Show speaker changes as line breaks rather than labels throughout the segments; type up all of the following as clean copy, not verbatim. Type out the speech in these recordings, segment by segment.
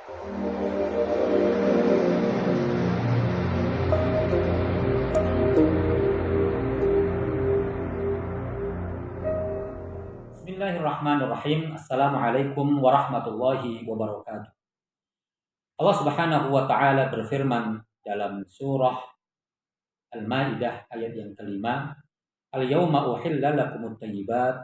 Bismillahirrahmanirrahim. Assalamualaikum warahmatullahi wabarakatuh. Allah Subhanahu wa taala berfirman dalam surah Al-Maidah ayat yang kelima, "Al-yauma uhilla lakumut thayyibat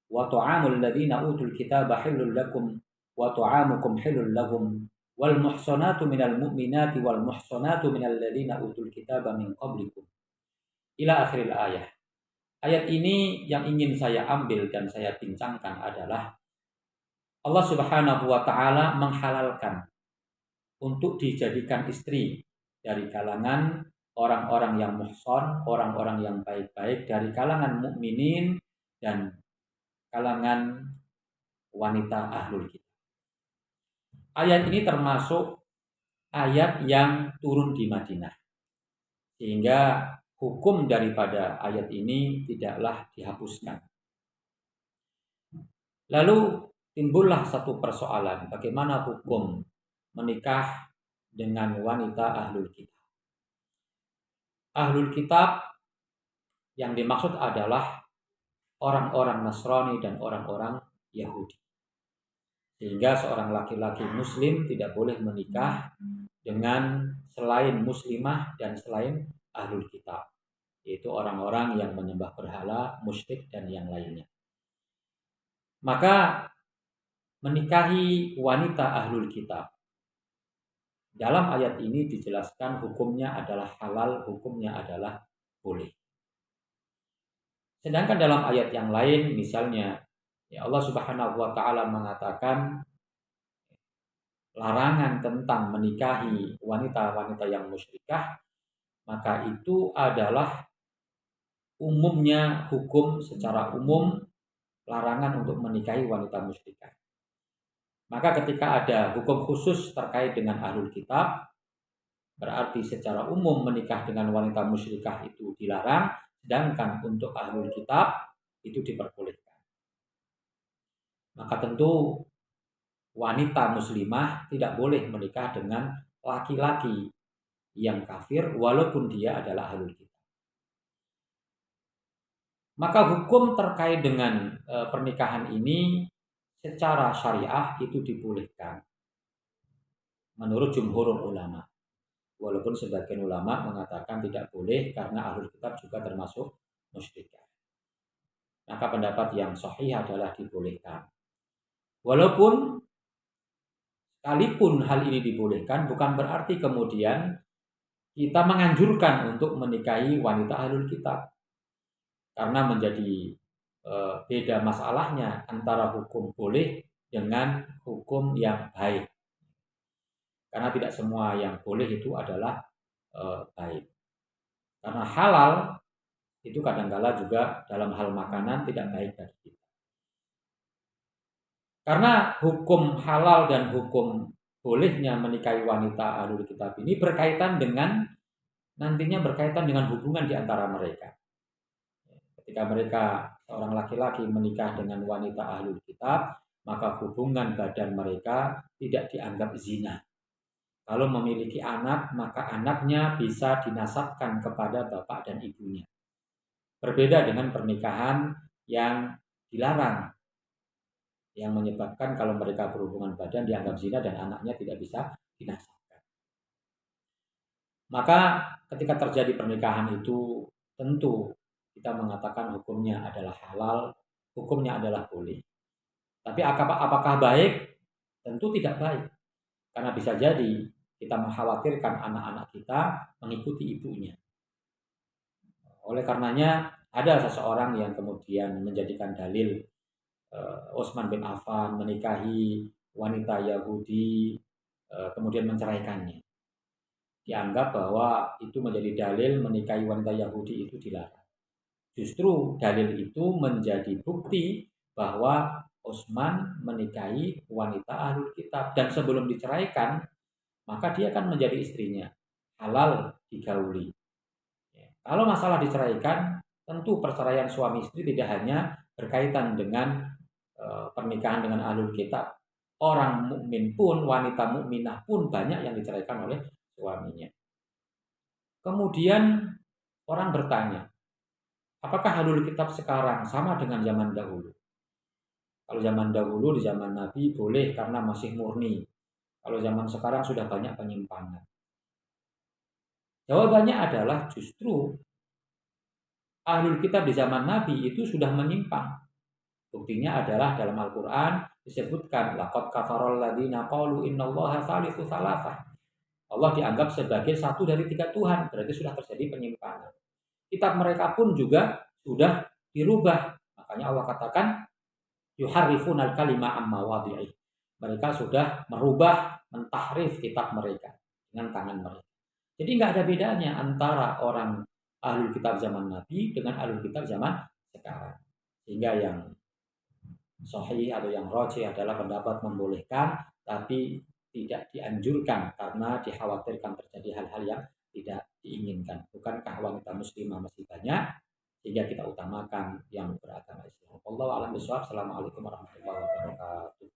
wa ta'amul ladzina utul kitaba hillul lakum wa ta'amukum hillul lahum wal muhsanatu minal mu'minati wal muhsanatu minal ladzina utul kitaba min qablikum." Ila akhiril ayah. Ayat ini yang ingin saya ambil dan saya bincangkan adalah Allah Subhanahu wa taala menghalalkan untuk dijadikan istri dari kalangan orang-orang yang muhson, orang-orang yang baik-baik dari kalangan mukminin dan kalangan wanita ahlul kitab. Ayat ini termasuk ayat yang turun di Madinah. Sehingga hukum daripada ayat ini tidaklah dihapuskan. Lalu timbullah satu persoalan, bagaimana hukum menikah dengan wanita ahlul kitab. Ahlul kitab yang dimaksud adalah orang-orang Nasrani dan orang-orang Yahudi. Sehingga seorang laki-laki muslim tidak boleh menikah dengan selain muslimah dan selain ahlul kitab, yaitu orang-orang yang menyembah berhala, musyrik dan yang lainnya. Maka menikahi wanita ahlul kitab dalam ayat ini dijelaskan hukumnya adalah halal, hukumnya adalah boleh. Sedangkan dalam ayat yang lain misalnya ya Allah Subhanahu wa taala mengatakan larangan tentang menikahi wanita-wanita yang musyrikah, maka itu adalah umumnya hukum secara umum larangan untuk menikahi wanita musyrikah. Maka ketika ada hukum khusus terkait dengan ahlul kitab, berarti secara umum menikah dengan wanita musyrikah itu dilarang, sedangkan untuk ahlul kitab itu diperbolehkan. Maka tentu wanita muslimah tidak boleh menikah dengan laki-laki yang kafir walaupun dia adalah ahlul kitab. Maka hukum terkait dengan pernikahan ini secara syariah itu dibolehkan menurut jumhur ulama. Walaupun sebagian ulama mengatakan tidak boleh karena ahlul kitab juga termasuk musyrikah. Maka pendapat yang sahih adalah dibolehkan. Walaupun sekalipun hal ini dibolehkan bukan berarti kemudian kita menganjurkan untuk menikahi wanita ahlul kitab. Karena menjadi beda masalahnya antara hukum boleh dengan hukum yang baik. Karena tidak semua yang boleh itu adalah baik. Karena halal itu kadangkala juga dalam hal makanan tidak baik bagi kita. Karena hukum halal dan hukum bolehnya menikahi wanita ahlul kitab ini berkaitan dengan nantinya berkaitan dengan hubungan di antara mereka. Ketika mereka seorang laki-laki menikah dengan wanita ahlul kitab, maka hubungan badan mereka tidak dianggap zina. Kalau memiliki anak, maka anaknya bisa dinasabkan kepada bapak dan ibunya. Berbeda dengan pernikahan yang dilarang, yang menyebabkan kalau mereka berhubungan badan dianggap zina dan anaknya tidak bisa dinasabkan. Maka ketika terjadi pernikahan itu tentu kita mengatakan hukumnya adalah halal, hukumnya adalah boleh. Tapi apakah baik? Tentu tidak baik. Karena bisa jadi kita mengkhawatirkan anak-anak kita mengikuti ibunya. Oleh karenanya ada seseorang yang kemudian menjadikan dalil Utsman bin Affan menikahi wanita Yahudi, kemudian menceraikannya. Dianggap bahwa itu menjadi dalil menikahi wanita Yahudi itu dilarang. Justru dalil itu menjadi bukti bahwa Utsman menikahi wanita ahlul kitab dan sebelum diceraikan maka dia akan menjadi istrinya, halal digauli. Kalau masalah diceraikan, tentu perceraian suami istri tidak hanya berkaitan dengan pernikahan dengan ahlul kitab. orang mukmin pun, wanita mukminah pun banyak yang diceraikan oleh suaminya. Kemudian orang bertanya, apakah ahlul kitab sekarang sama dengan zaman dahulu? Kalau zaman dahulu di zaman Nabi boleh karena masih murni. Kalau zaman sekarang sudah banyak penyimpangan. Jawabannya adalah justru ahlul kitab di zaman Nabi itu sudah menyimpang. Buktinya adalah dalam Al-Quran disebutkan laqad kafarol ladzina qalu innallaha salisu salasah. Allah dianggap sebagai satu dari tiga Tuhan, berarti sudah terjadi penyimpangan. Kitab mereka pun juga sudah dirubah. Makanya Allah katakan yuharrifunal kalima amma wadi'i. Mereka sudah merubah, mentahrif kitab mereka dengan tangan mereka. Jadi nggak ada bedanya antara orang ahlul kitab zaman Nabi dengan ahlul kitab zaman sekarang. Sehingga yang sahih atau yang rajih adalah pendapat membolehkan, tapi tidak dianjurkan karena dikhawatirkan terjadi hal-hal yang tidak diinginkan. Bukankah wanita muslimah masih banyak sehingga kita utamakan yang beragama Islam. Wallahu a'lam bishawab. Assalamualaikum warahmatullahi wabarakatuh.